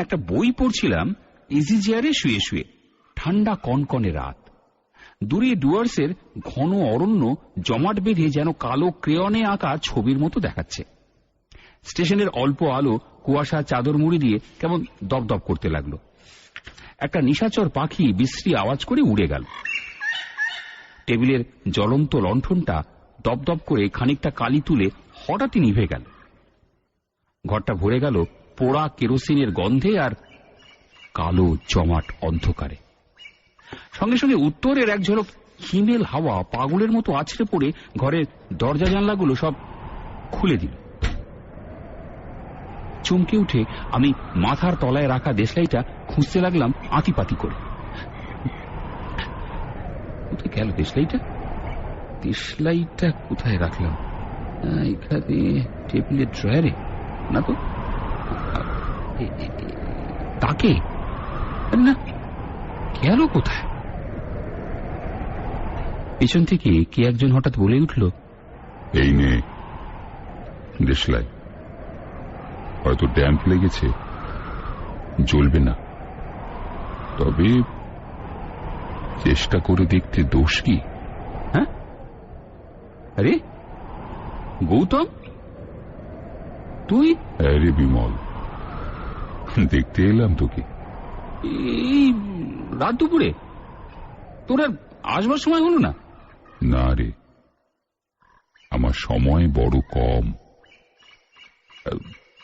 একটা বই পড়ছিলাম ইজি চেয়ারে শুয়ে শুয়ে। ঠান্ডা কনকনে রাত, দূরে ডুয়ার্সের ঘন অরণ্য জমাট বেঁধে যেন কালো ক্রেয়নে আঁকা ছবির মতো দেখাচ্ছে। স্টেশনের অল্প আলো কুয়াশা চাদর মুড়ি দিয়ে কেমন দপদপ করতে লাগলো। একটা নিশাচর পাখি বিশ্রী আওয়াজ করে উড়ে গেল। টেবিলের জ্বলন্ত লণ্ঠনটা দপদপ করে খানিকটা কালি তুলে হঠাৎই নিভে গেল। ঘরটা ভরে গেল পোড়া কেরোসিনের গন্ধে আর কালো জমাট অন্ধকারে। সঙ্গে সঙ্গে উত্তরের এক ঝলক হিমেল হাওয়া পাগলের মতো আছড়ে পড়ে ঘরের দরজা জানলাগুলো সব খুলে দিল। চমকে উঠে আমি মাথার তলায় রাখা দেশলাইটা খুঁজতে লাগলাম আতিপাতি করে। কোথায় গেল দেশলাইটা? দেশলাইটা কোথায় রাখলাম? এখানে টেবিলের ড্রয়ারে না তো। তাকে না, গেল কোথায়? পেছন থেকে কে একজন হঠাৎ বলে উঠল, এই নে দেশলাই, হয়তো ড্যাম্প লেগেছে, জ্বলবে না, তবে চেষ্টা করে দেখতে দোষ কি? হ্যাঁ, আরে গৌতম, তুই? আরে বিমল, দেখতে এলাম তোকে। এই রাত দুপুরে? তোর আর আসবার সময় হলো না? না রে, আমার সময় বড় কম।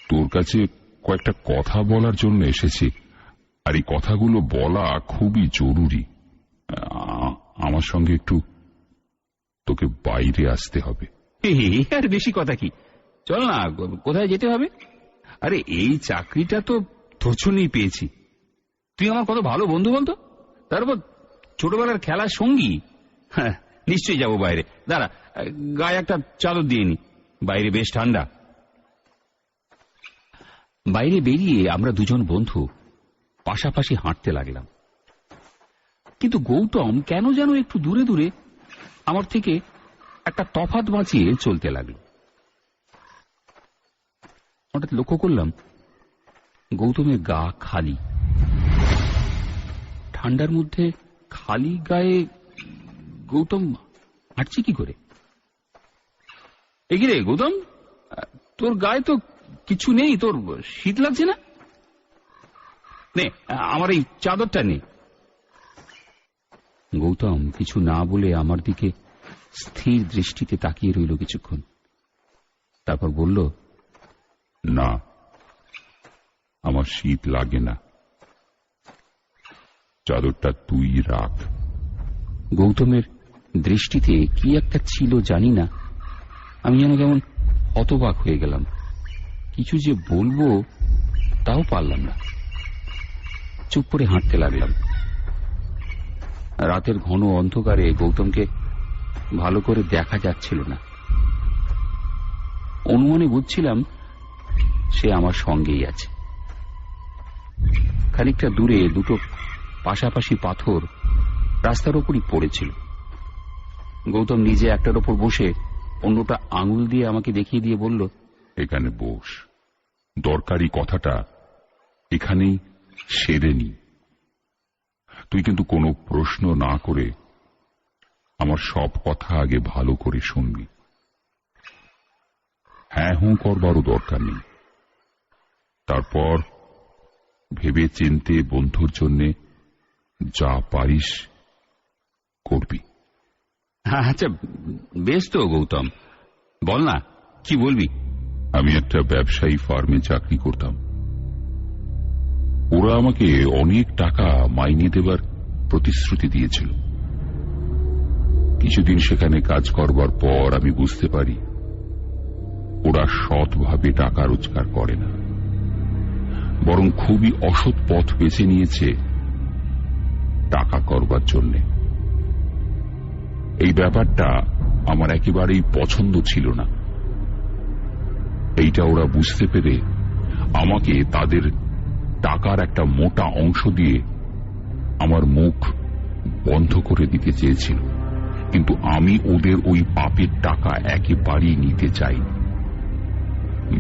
তোর কাছে কয়েকটা কথা বলার জন্য এসেছি, আর এই কথাগুলো বলা খুবই জরুরি। আমার সঙ্গে একটু তোকে বাইরে আসতে হবে। আর বেশি কথা কি, চল না। কোথায় যেতে হবে? আরে এই চাকরিটা তো তোর জন্যই পেয়েছি। তুই আমার কত ভালো বন্ধু বলতো, তারপর ছোটবেলার খেলার সঙ্গী। হ্যাঁ, নিশ্চয়ই যাবো বাইরে। দাঁড়া, গায়ে একটা চাদর দিয়ে নি, বাইরে বেশ ঠান্ডা। বাইরে বেরিয়ে আমরা দুজন বন্ধু পাশাপাশি হাঁটতে লাগলাম, কিন্তু গৌতম কেন যেন একটু দূরে দূরে আমার থেকে একটা তফাৎ বাঁচিয়ে চলতে লাগলো। হঠাৎ লক্ষ্য করলাম গৌতমের গা খালি। ঠান্ডার মধ্যে খালি গায়ে গৌতম হাঁটছে কি করে? এগিয়ে গৌতম, তোর গায়ে তো কিছু নেই, তোর শীত লাগছে না? নে আমার এই চাদরটা নে। গৌতম কিছু না বলে আমার দিকে স্থির দৃষ্টিতে তাকিয়ে রইল কিছুক্ষণ, তারপর বলল, না, আমার শীত লাগে না, চাদরটা তুই রাখ। গৌতমের দৃষ্টিতে কি একটা ছিল জানি না, আমি যেন কেমন হতবাক হয়ে গেলাম। কিছু যে বলবো তাও পারলাম না, চুপ করে হাঁটতে লাগলাম। রাতের ঘন অন্ধকারে গৌতমকে ভালো করে দেখা যাচ্ছিল না। অনুমানে বুঝছিলাম সে আমার সঙ্গেই আছে। খানিকটা দূরে দুটো পাশাপাশি পাথর রাস্তার ওপরই পড়েছিল। গৌতম নিজে একটার ওপর বসে অন্যটা আঙুল দিয়ে আমাকে দেখিয়ে দিয়ে বলল, এখানে বস, দরকারি কথাটা এখানেই সেরে নি। তুই কিন্তু কোনো প্রশ্ন না করে আমার সব কথা আগে ভালো করে শুনবি। হ্যাঁ হুঁ করবারও দরকার নেই। তারপর ভেবে চিন্তে বন্ধুর জন্য যা পারিস করবি। আচ্ছা বেশ তো গৌতম, বল না কি বলবি। আমি একটা ব্যবসায়ী ফার্মে চাকরি করতাম। ওরা আমাকে অনেক টাকা মাইনে দেবার প্রতিশ্রুতি দিয়েছিল। কিছুদিন সেখানে কাজ করবার পর আমি বুঝতে পারি ওরা সৎভাবে টাকা রোজগার করে না, বরং খুবই অসৎ পথ বেছে নিয়েছে টাকা করবার জন্য। এই ব্যাপারটা আমার একেবারেই পছন্দ ছিল না। এইটা ওরা বুঝতে পেরে আমাকে তাদের টাকার একটা মোটা অংশ দিয়ে আমার মুখ বন্ধ করে দিতে চেয়েছিল, কিন্তু আমি ওদের ওই পাপের টাকা একেবারেই নিতে চাই,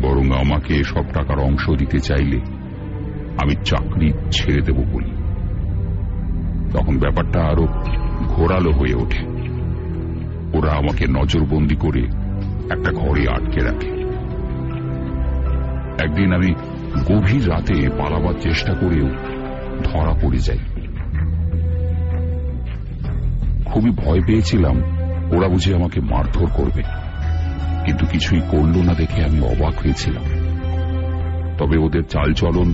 বরং আমাকে সব টাকার অংশ দিতে চাইলে আমি চাকরি ছেড়ে দেব বলি। তখন ব্যাপারটা আরো ঘোরালো হয়ে ওঠে। ওরা আমাকে নজরবন্দি করে একটা ঘরে আটকে রাখে। একদিন আমি গভীর রাতে পালাবার চেষ্টা করেও ধরা পড়ে যাই। খুবই ভয় পেয়েছিলাম ওরা বুঝি আমাকে মারধর করবে, কিন্তু কিছুই করল না দেখে আমি অবাক হয়েছিলাম। তবে ওদের চালচলন,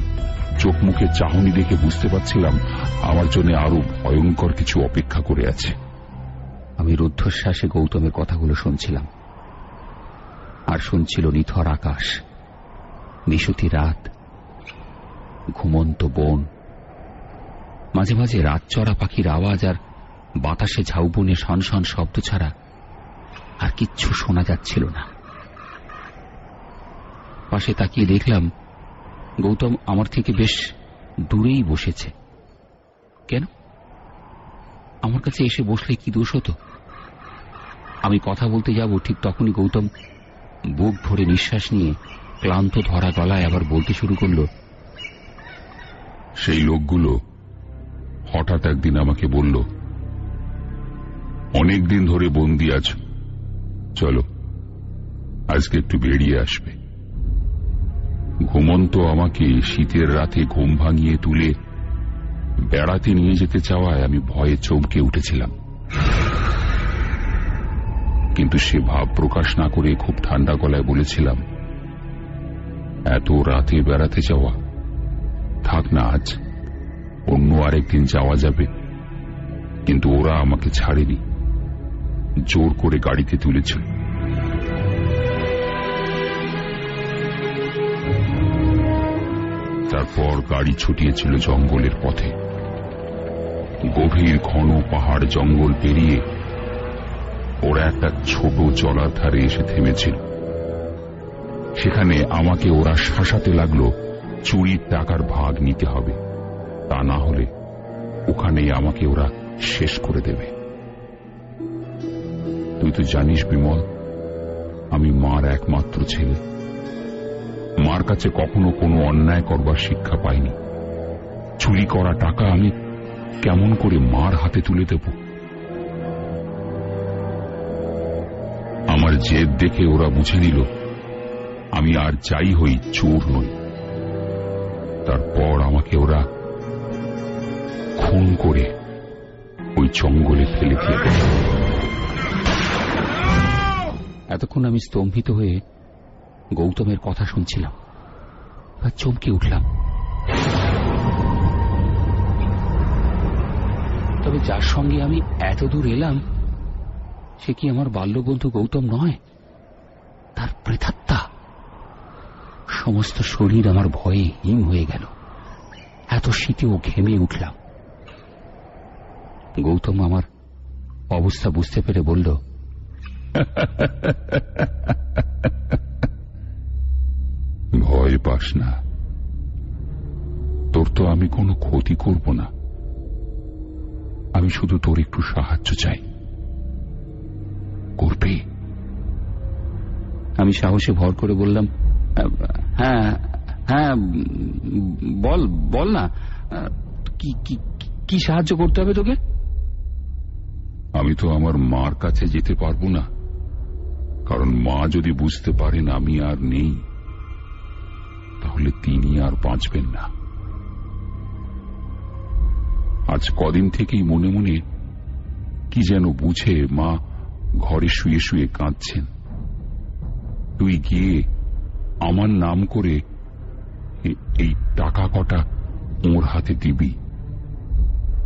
চোখ মুখে চাহনি দেখে বুঝতে পারছিলাম আমার জন্য আরো ভয়ঙ্কর কিছু অপেক্ষা করে আছে। আমি রুদ্ধশ্বাসে গৌতমের কথাগুলো শুনছিলাম, আর শুনছিল নিথর আকাশ, নিশুতি রাত, ঘুমন্ত বন, মাঝে মাঝে রাত চড়া পাখির আওয়াজ আর বাতাসে ঝাউবনে শনশন শব্দ ছাড়া আর কিচ্ছু শোনা যাচ্ছিল না। পাশে তাকিয়ে দেখলাম গৌতম আমার থেকে বেশ দূরেই বসেছে। কেন? আমার কাছে এসে বসলে কি দোষ হতো? আমি কথা বলতে যাব ঠিক তখনই গৌতম বুক ভরে নিঃশ্বাস নিয়ে ক্লান্ত ধরা গলায় আবার বলতে শুরু করল, সেই লোকগুলো হঠাৎ একদিন আমাকে বলল, অনেকদিন ধরে বন্দি আছো, চলো আজকে একটু বেরিয়ে আসবে। ঘুমন্ত আমাকে শীতের রাতে ঘুম ভাঙিয়ে তুলে বেড়াতে নিয়ে যেতে চাওয়ায় আমি ভয়ে চমকে উঠেছিলাম। কিন্তু সে ভাব প্রকাশ না করে খুব ঠান্ডা গলায় বলেছিলাম, এত রাতে বেড়াতে যাওয়া থাক না, আজ অন্য আরেকদিন যাওয়া যাবে। কিন্তু ওরা আমাকে ছাড়েনি, জোর করে গাড়িতে তুলেছিল। তারপর গাড়ি ছুটিয়েছিল জঙ্গলের পথে। গভীর ঘন পাহাড় জঙ্গল পেরিয়ে ওরা একটা ছোট জলার ধারে এসে থেমেছিল। সেখানে আমাকে ওরা শাসাতে লাগলো চুরির টাকার ভাগ নিতে হবে, তা না হলে ওখানেই আমাকে ওরা শেষ করে দেবে। তুই তো জানিস বিমল, আমি মার একমাত্র ছেলে। মার কাছে কখনো কোনো অন্যায় করবার শিক্ষা পাইনি। চুরি করা টাকা আমি কেমন করে মার হাতে তুলে দেব? আমার জেদ দেখে ওরা বুঝে নিল আমি আর যাই হই চোর নই। তারপর আমাকে ওরা খুন করে ওই জঙ্গলে ফেলে দিয়ে গেল। এতক্ষণ আমি স্তম্ভিত হয়ে গৌতমের কথা শুনছিলাম, আর চমকে উঠলাম। তবে যার সঙ্গে আমি এত দূর এলাম সে কি আমার বাল্যবন্ধু গৌতম নয়? তার প্রেতাত্মা। সমস্ত শরীর আমার ভয়ে হিম হয়ে গেল। এত শীতেও ঘেমে উঠলাম। গৌতম আমার অবস্থা বুঝতে পেরে বলল, ভয় পাস না, তোর তো আমি কোনো ক্ষতি করব না। আমি শুধু তোর একটু সাহায্য চাই, করবে? আমি সাহসে ভর করে বললাম, হ্যাঁ হ্যাঁ, বল বল না, কি সাহায্য করতে হবে তোকে? আমি তো আমার মার কাছে যেতে পারবো না, কারণ মা যদি বুঝতে পারেন আমি আর নেই, তাহলে তিনি আর বাঁচবেন না। আজ কদিন থেকেই মনে মনে কি যেন বুঝে মা ঘরে শুয়ে শুয়ে কাঁদছেন। তুই গিয়ে আমার নাম করে এই টাকা কটা ওর হাতে দিবি,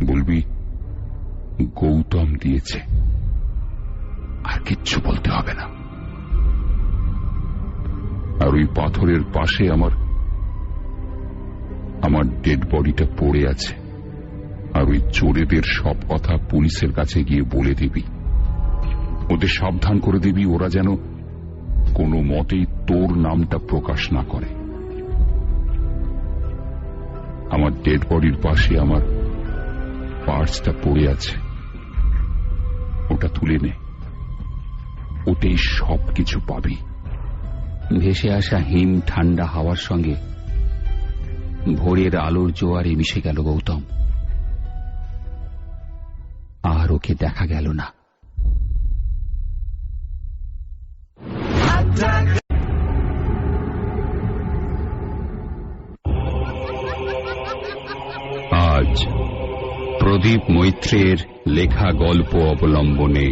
বলবি গৌতম দিয়েছে, আর কিচ্ছু বলতে হবে না। আর ওই পাথরের পাশে আমার ডেড বডিটা পড়ে আছে, আর ওই চোরেদের সব কথা পুলিশের কাছে গিয়ে বলে দিবি। ওদের সাবধান করে দিবি ওরা যেন কোনো মতেই তোর নামটা প্রকাশ না করে। আমার ডেড বডির পাশে আমার পার্সটা পড়ে আছে, ওটা তুলে নে, ওতেই সবকিছু পাবি। ভেসে আসা হিম ঠান্ডা হাওয়ার সঙ্গে ভোরের আলোর জোয়ারে মিশে গেল গৌতম। আর ওকে দেখা গেল না। আজ প্রদীপ মৈত্রের লেখা গল্প অবলম্বনে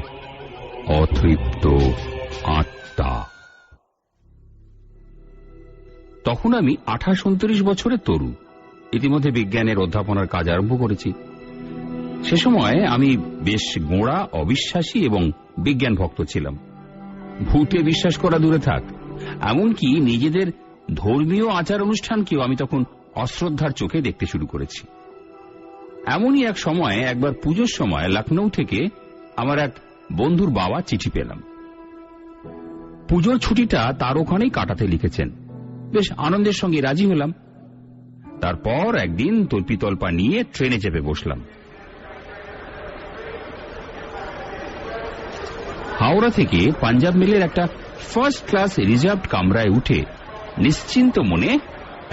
অতৃপ্ত আত্মা। তখন আমি 28-29 বছরের তরুণ। ইতিমধ্যে বিজ্ঞানের অধ্যাপনার কাজ আরম্ভ করেছি। সে সময় আমি বেশ গোঁড়া, অবিশ্বাসী এবং বিজ্ঞান ভক্ত ছিলাম। ভূতে বিশ্বাস করা দূরে থাক, এমনকি নিজেদের ধর্মীয় আচার অনুষ্ঠানকেও আমি তখন অশ্রদ্ধার চোখে দেখতে শুরু করেছি। এমনই এক সময়, একবার পুজোর সময় লখনৌ থেকে আমার এক বন্ধুর বাবা চিঠি পেলাম। পুজোর ছুটিটা তার ওখানেই কাটাতে লিখেছেন। বেশ আনন্দের সঙ্গে রাজি হলাম। তারপর একদিন তল্পিতল্পা নিয়ে ট্রেনে চেপে বসলাম। হাওড়া থেকে পাঞ্জাব মেলের একটা ফার্স্ট ক্লাস রিজার্ভড কামরায় উঠে নিশ্চিন্ত মনে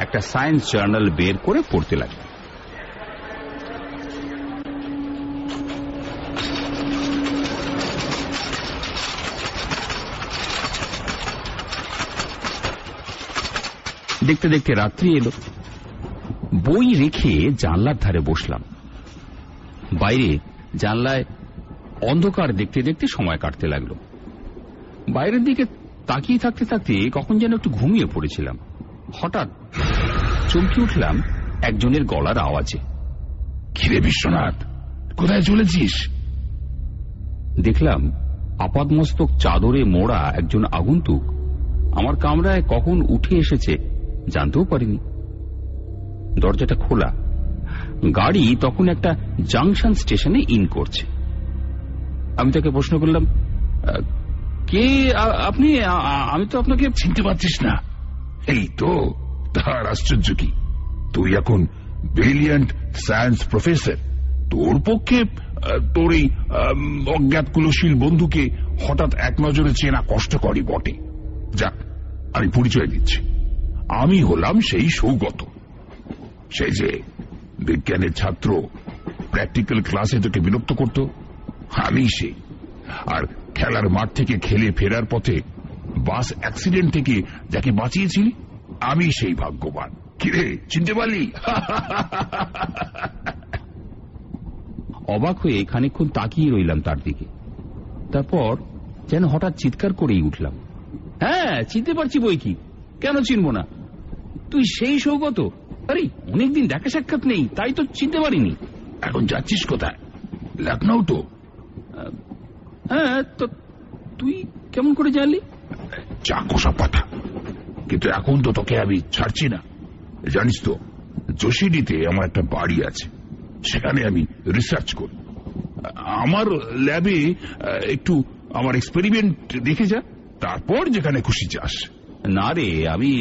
একটা সায়েন্স জার্নাল বের করে পড়তে লাগলাম। দেখতে দেখতে রাত্রি এলো। বই রেখে জানলার ধারে বসলাম। বাইরে জানলায় অন্ধকার দেখতে দেখতে সময় কাটতে লাগলো। বাইরের দিকে তাকিয়ে থাকতে থাকতে কখন যেন একটু ঘুমিয়ে পড়েছিলাম। হঠাৎ চমকে উঠলাম একজনের গলার আওয়াজে। কিরে বিশ্বনাথ, কোথায় চলেছিস? দেখলাম আপাদমস্তক চাদরে মোড়া একজন আগন্তুক আমার কামরায় কখন উঠে এসেছে জানতেও পারিনি। দরজাটা খোলা। গাড়ি তখন একটা জাংশন স্টেশনে ইন করছে। আমি তাকে প্রশ্ন করলাম, কে আপনি? আমি তো আপনাকে চিনতে পারছিস না? এই তো, তার আশ্চর্য কি, তুই এখন ব্রিলিয়ান্ট সায়েন্স প্রফেসর। তোর পক্ষে তোর এই অজ্ঞাত কুলশীল বন্ধুকে হঠাৎ এক নজরে চেনা কষ্টকরই বটে। যাক, আমি পরিচয় দিচ্ছি। আমি হলাম সেই সৌগত, সেই যে বিজ্ঞানের ছাত্র প্র্যাকটিক্যাল ক্লাসে তোকে বিরক্ত করত। আমি সেই। আর খেলার মাঠ থেকে খেলে ফেরার পথে বাস অ্যাক্সিডেন্ট থেকে যাকে বাঁচিয়েছিলি, আমি সেই ভাগ্যবান। কিরে, চিনতে পারলি? অবাক হয়ে খানিকক্ষণ তাকিয়ে রইলাম তার দিকে। তারপর যেন হঠাৎ চিৎকার করেই উঠলাম, হ্যাঁ, চিনতে পারছি বই কি, কেন চিনব না? তুই সেই সৌগত? আরে, অনেকদিন দেখা সাক্ষাৎ নেই, তাই তো চিনতে পারিনি। এখন যাচ্ছিস কোথায়? লখনৌ তো? হ্যাঁ, তো তুই কেমন করে জানলি? যা কোসা পাতা, কিন্তু এখন তো তোকে আমি ছাড়ছি না। জানিস তো, যোশীডিতে আমার একটা বাড়ি আছে, সেখানে আমি রিসার্চ করি। আমার ল্যাবে একটু আমার এক্সপেরিমেন্ট দেখে যা, তারপর যেখানে খুশি যাস। না রে, আমি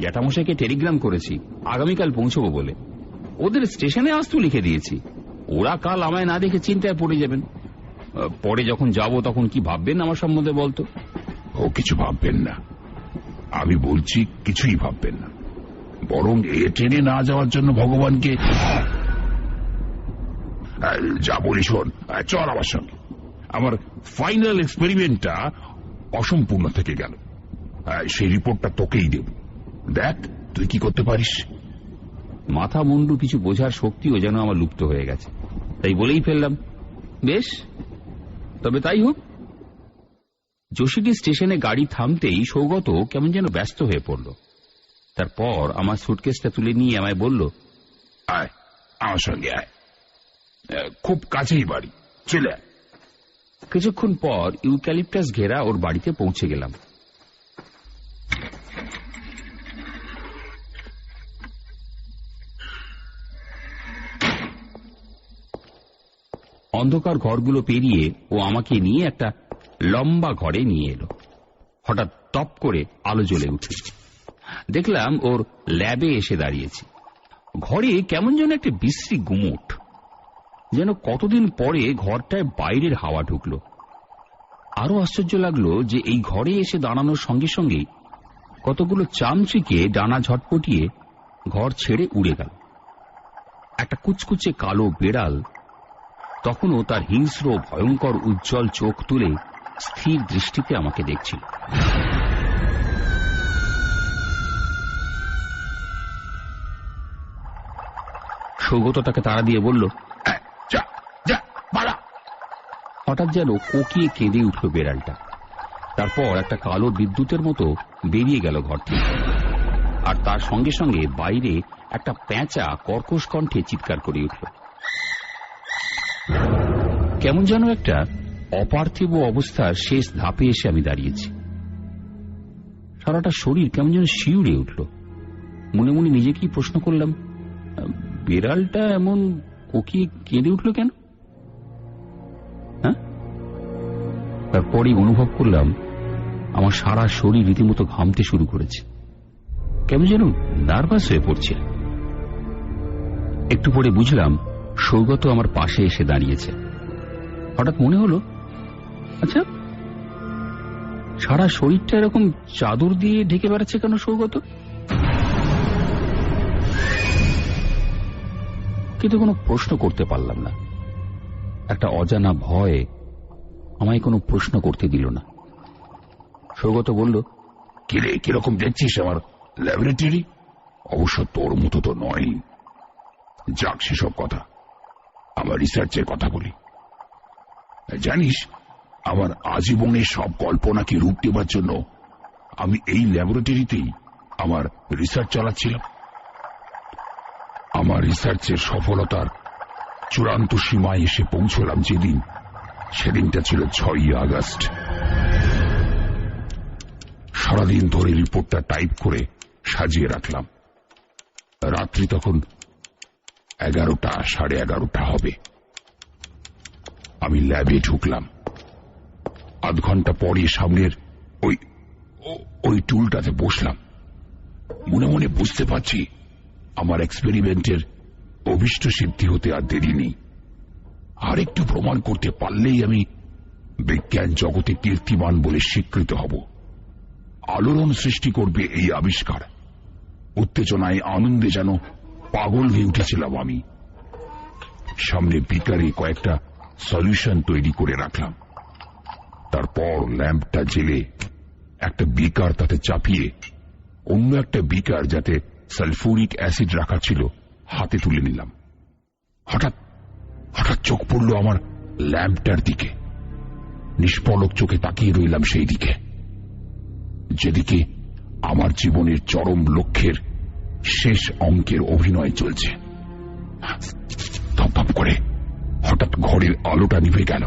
জ্যাঠামশাইকে টেলিগ্রাম করেছি আগামীকাল পৌঁছবো বলে। ওদের স্টেশনে আসতে লিখে দিয়েছি। ওরা কাল আমায় না দেখে চিন্তায় পড়ে যাবেন। পরে যখন যাব তখন কি ভাববেন আমার সম্বন্ধে বলতো? ও কিছু ভাববেন না, আমি বলছি, কিছুই ভাববেন না। বরং এ ট্রেনে না যাওয়ার জন্য ভগবানকে যা বলি শোন, চল আমার সঙ্গে। আমার ফাইনাল এক্সপেরিমেন্টটা অসম্পূর্ণ থেকে গেল, সেই রিপোর্টটা তোকেই দেব। দেখ তুই কি করতে পারিস। মাথা মুন্ডু কিছু বোঝার শক্তিও যেন আমার লুপ্ত হয়ে গেছে। তাই বলেই ফেললাম, বেশ, তবে তাই হোক। যোশীডি স্টেশনে গাড়ি থামতেই সৌগত কেমন যেন ব্যস্ত হয়ে পড়ল। তারপর আমার সুটকেসটা তুলে নিয়ে আমায় বলল, আয় আমার সঙ্গে আয়, খুব কাছেই বাড়ি, চলে আয়। কিছুক্ষণ পর ইউক্যালিপটাস ঘেরা ওর বাড়িতে পৌঁছে গেলাম। অন্ধকার ঘরগুলো পেরিয়ে ও আমাকে নিয়ে একটা লম্বা ঘরে নিয়ে এলো। হঠাৎ টপ করে আলো জ্বলে উঠে দেখলাম ওর ল্যাবে এসে দাঁড়িয়েছি। ঘরে কেমন যেন একটা বিশ্রী গুমোট, যেন কতদিন পরে ঘরটায় বাইরের হাওয়া ঢুকলো। আরো আশ্চর্য লাগলো যে এই ঘরে এসে দাঁড়ানোর সঙ্গে সঙ্গেই কতগুলো চামচিকে ডানা ঝটপটিয়ে ঘর ছেড়ে উড়ে গেল। একটা কুচকুচে কালো বেড়াল তখনও তার হিংস্র ভয়ঙ্কর উজ্জ্বল চোখ তুলে স্থির দৃষ্টিতে আমাকে দেখছিল। সৌগত তাকে তাড়া দিয়ে বলল, হঠাৎ যেন কোকিয়ে কেঁদে উঠল বেড়ালটা। তারপর একটা কালো বিদ্যুতের মতো বেরিয়ে গেল ঘর থেকে, আর তার সঙ্গে সঙ্গে বাইরে একটা প্যাঁচা কর্কশ কণ্ঠে চিৎকার করে উঠল। কেমন যেন একটা অপার্থিব অবস্থার শেষ ধাপে এসে আমি দাঁড়িয়েছি। সারাটা শরীর কেমন যেন শিউরে উঠল। মনে মনে নিজেকেই প্রশ্ন করলাম, বেড়ালটা এমন কোকিয়ে কেঁদে উঠল কেন? হ্যাঁ, তারপরেই অনুভব করলাম আমার সারা শরীর রীতিমতো ঘামতে শুরু করেছে। কেমন যেন নার্ভাস হয়ে পড়ছে। একটু পরে বুঝলাম সৌগত আমার পাশে এসে দাঁড়িয়েছে। হঠাৎ মনে হলো, আচ্ছা, সারা শরীরটা এরকম চাদর দিয়ে ঢেকে বেড়াচ্ছে কেন সৌগত? কিন্তু কোনো প্রশ্ন করতে পারলাম না। একটা অজানা ভয় আমায় কোনো প্রশ্ন করতে দিল না। সৌগত বলল, কিরে, কিরকম দেখছিস আমার ল্যাবরেটরি? অবশ্য তোর মতো তো নয়। যাক, সেসব কথা, আমার রিসার্চের কথা বলি। জানিস, আমার আজীবনের সব কল্পনাকে রূপ দেবার জন্য আমি এই ল্যাবরেটরিতেই আমার রিসার্চ চালাচ্ছিলাম। আমার রিসার্চের সফলতার চূড়ান্ত সীমায় এসে পৌঁছলাম যেদিন, সেদিনটা ছিল 6ই আগস্ট। সারাদিন ধরে রিপোর্টটা টাইপ করে সাজিয়ে রাখলাম। রাত্রি তখন 11টা, 11:30 হবে। আমি ল্যাবে ঢুকলাম। আধ ঘন্টা পরে সামনের ওই টুলটাতে বসলাম। মনে মনে বুঝতে পারছি আমার এক্সপেরিমেন্টের অভিষ্ট সিদ্ধি হতে আর দেরি নেই। আর একটু প্রমাণ করতে পারলেই আমি বিজ্ঞান জগতে কীর্তিমান বলে স্বীকৃত হব। আলোড়ন সৃষ্টি করবে এই আবিষ্কার। উত্তেজনায়, আনন্দে যেন পাগল হয়ে উঠেছিলাম আমি। সামনে বিকারে কয়েকটা সলিউশন তৈরি করে রাখলাম। তারপর ল্যাম্পটা জেলে একটা বিকার তাতে চাপিয়ে অন্য একটা বিকার যাতে সালফুরিক অ্যাসিড রাখা ছিল হাতে তুলে নিলাম। হঠাৎ চোখ পড়ল আমার ল্যাম্পটার দিকে। নিষ্পলক চোখে তাকিয়ে রইলাম সেই দিকে, যেদিকে আমার জীবনের চরম লক্ষ্যের শেষ অঙ্কের অভিনয় চলছে। ধপধপ করে হঠাৎ ঘরের আলোটা নিভে গেল।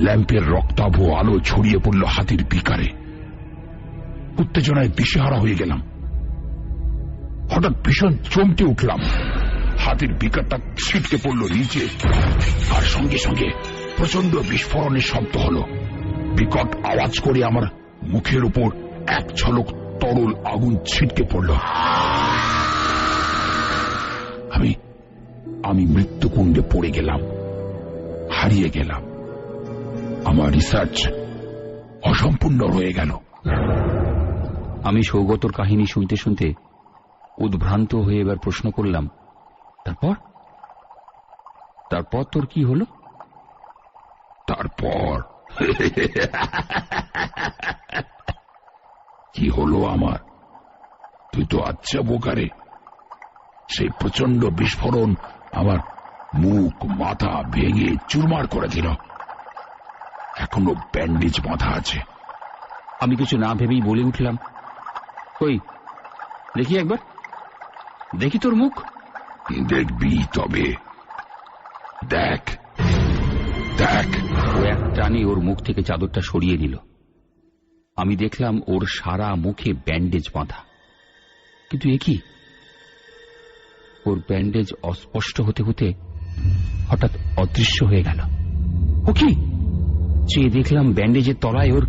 ল্যাম্পের রক্তাভ আলো ছড়িয়ে পড়ল হাতের বিকারে। উত্তেজনায় দিশেহারা হয়ে গেলাম। হঠাৎ ভীষণ চমকে উঠলাম। হাতের বিকারটা ছিটকে পড়ল নিচে, আর সঙ্গে সঙ্গে প্রচন্ড বিস্ফোরণের শব্দ হল। বিকট আওয়াজ করে আমার মুখের উপর এক ঝলক তরল আগুন ছিটকে পড়ল। আমি মৃত্যুকুণ্ডে পড়ে গেলাম, হারিয়ে গেলাম। আমার রিসার্চ অসম্পূর্ণ রয়ে গেল। আমি সৌগতর কাহিনী শুনতে শুনতে উদ্ভ্রান্ত হয়ে এবার প্রশ্ন করলাম, তারপর তোর কি হলো? তারপর কি হলো আমার? তুই তো আচ্ছা বোকারে। সেই প্রচন্ড বিস্ফোরণ আমার মুখ, মাথা ভেঙে চুরমার করে দিল। এখনো ব্যান্ডেজ বাঁধা আছে। আমি কিছু না ভেবেই বলে উঠলাম, কই দেখি একবার, দেখি তোর মুখ। দেখবি তবে, দেখ দেখ। ও এক টানে ওর মুখ থেকে চাদরটা সরিয়ে দিল। আমি দেখলাম ওর সারা মুখে ব্যান্ডেজ বাঁধা। কিন্তু এ কি? ওর ব্যান্ডেজ অস্পষ্ট হতে হতে হঠাৎ অদৃশ্য হয়ে গেল। ও কি? চেয়ে দেখলাম ব্যান্ডেজের তলায় ওর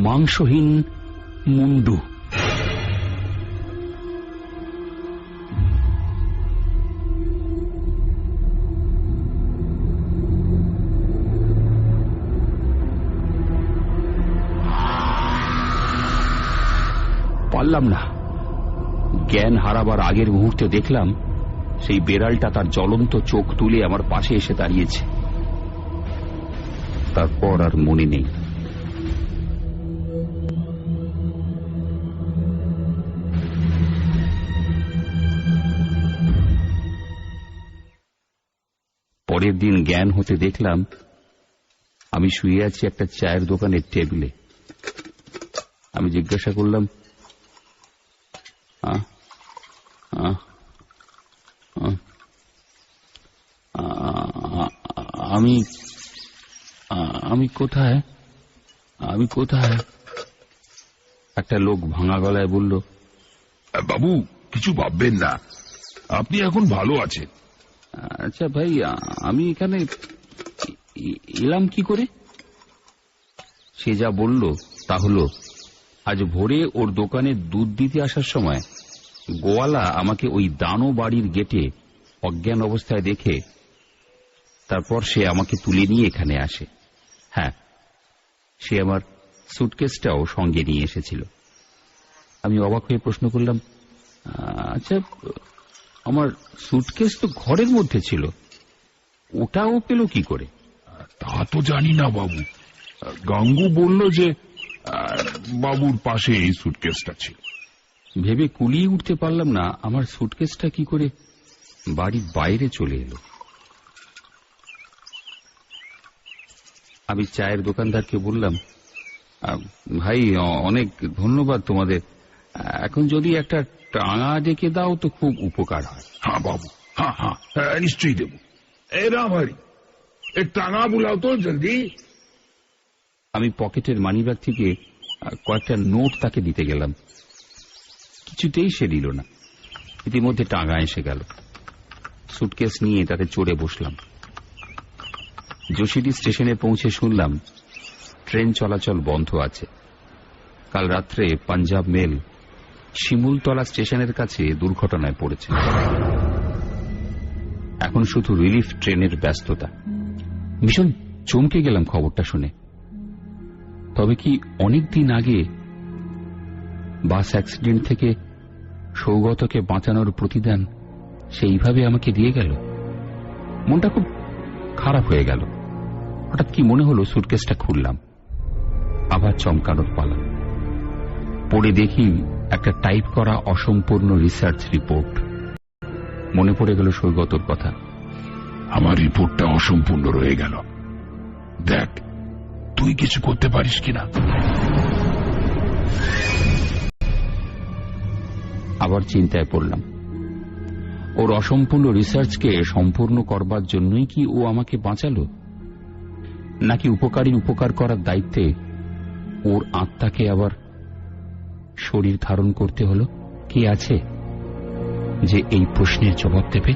মাংসহীন মুন্ডু। পারলাম না জ্ঞান হারাবার আগের মুহূর্তে দেখলাম সেই বেড়ালটা তার জ্বলন্ত চোখ তুলে আমার পাশে এসে দাঁড়িয়েছে। তারপর আর মনে নেই। পরের দিন জ্ঞান হতে দেখলাম আমি শুয়ে আছি একটা চায়ের দোকানের টেবিলে। আমি জিজ্ঞাসা করলাম, আমি কোথায়? একটা লোক ভাঙা গলায় বলল, বাবু, কিছু ভাববেন না, আপনি এখন ভালো আছেন। আচ্ছা ভাই, আমি এখানে এলাম কি করে? সে যা বলল তা হলো, আজ ভোরে ওর দোকানে দুধ দিতে আসার সময় গোয়ালা আমাকে ওই দানো বাড়ির গেটে অজ্ঞান অবস্থায় দেখে তারপর সে আমাকে তুলে নিয়ে এখানে আসে। হ্যাঁ, সে আমার সুটকেসটাও সঙ্গে নিয়ে এসেছিল। আমি অবাক হয়ে প্রশ্ন করলাম, আচ্ছা, আমার সুটকেস তো ঘরের মধ্যে ছিল, ওটাও পেল কি করে? তা তো জানি না বাবু, গাঙ্গু বলল যে বাবুর পাশে এই সুটকেসটা ছিল। ভেবে কুলিয়ে উঠতে পারলাম না আমার সুটকেসটা কি করে বাড়ির বাইরে চলে এলো। আমি চায়ের দোকানদারকে বললাম, ভাই, অনেক ধন্যবাদ তোমাদের, এখন যদি একটা টাঙা ডেকে দাও তো খুব উপকার হয়। হ্যাঁ বাবু, হ্যাঁ হ্যাঁ, নিশ্চয়ই দেব। এই রামহরি, এক টাঙা বুলাও তো জলদি। আমি পকেটের মানিব্যাগ থেকে কয়েকটা নোট তাকে দিতে গেলাম, কিছুতেই সে দিল না। ইতিমধ্যে টাঙা এসে গেল। সুটকেস নিয়ে তাতে চড়ে বসলাম। যোশীডি স্টেশনে পৌঁছে শুনলাম ট্রেন চলাচল বন্ধ আছে। কাল রাত্রে পাঞ্জাব মেল শিমুলতলা স্টেশনের কাছে দুর্ঘটনায় পড়েছে। এখন শুধু রিলিফ ট্রেনের ব্যস্ততা। ভীষণ চমকে গেলাম খবরটা শুনে। তবে কি অনেক দিন আগে বাস অ্যাক্সিডেন্ট থেকে সৌগতকে বাঁচানোর প্রতিদান সেইভাবে আমাকে দিয়ে গেল? মনটা খুব খারাপ হয়ে গেল। হঠাৎ কি মনে হলো, সুটকেসটা খুললাম। আবার চমকানোর পালা। পড়ে দেখি একটা টাইপ করা অসম্পূর্ণ রিসার্চ রিপোর্ট। মনে পড়ে গেল সৌগতর কথা। আমার রিপোর্টটা অসম্পূর্ণ রয়ে গেল, দেখ তুই কিছু করতে পারিস কিনা। আবার চিন্তায় পড়লাম, ওর অসম্পূর্ণ রিসার্চকে সম্পূর্ণ করবার জন্যই কি ও আমাকে বাঁচালো, নাকি উপকারীর উপকার করার দায়িত্বে ওর আত্মাকে আবার শরীর ধারণ করতে হলো? কে আছে যে এই প্রশ্নের জবাব দেবে?